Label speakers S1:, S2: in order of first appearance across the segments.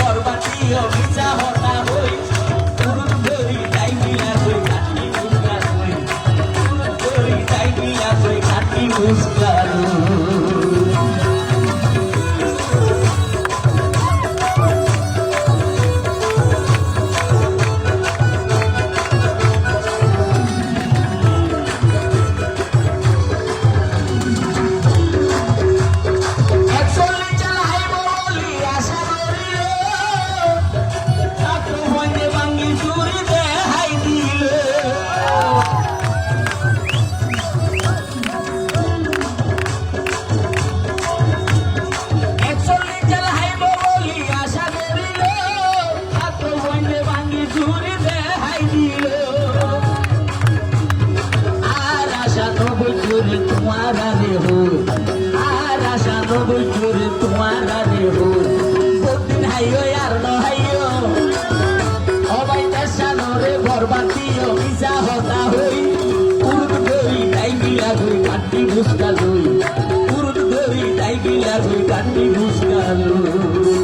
S1: বরবাদিও মিছা হতা হই পুরুত ধরি তাই মিলা হই কাটি মুস্কা হই পুরুত ধরি তাই মিলা হই কাটি মুস্কা तुम्हारा रे हो আর আশা নবুর তোমারা রে हो দিন হাইও আর ন হাইও অবাই দেশানো রে বরবাদিও মিছা হতা হই পুরুত ধরি তাই গিলা হই কাটি মুস্কা লই পুরুত ধরি তাই গিলা হই কাটি মুস্কা লই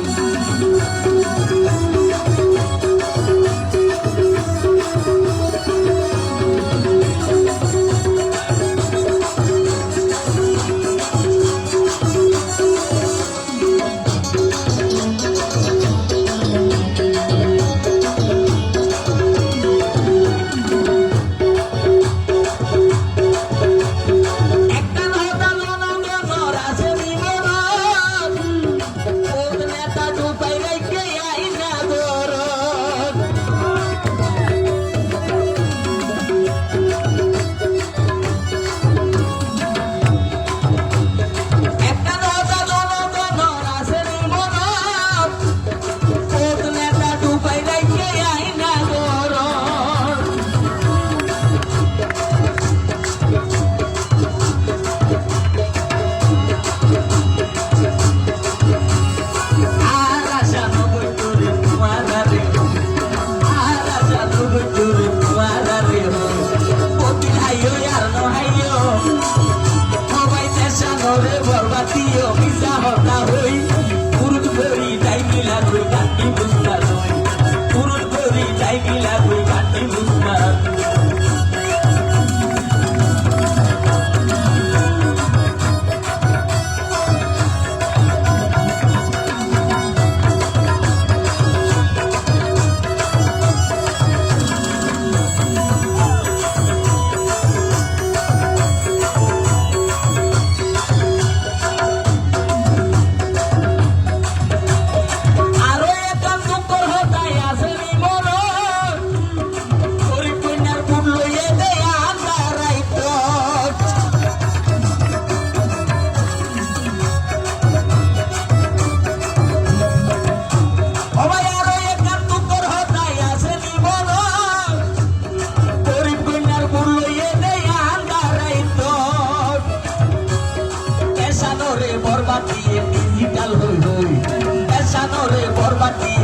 S1: বরবাদিও মিছা হতা হই পুরুত ধরি তাই মিলা হই কাটি মুস্কা লই পুরুত ধরি তাই মিলা হই কাটি মুস্কা ডিজিটাল হই হই এসানো রে বরবাদি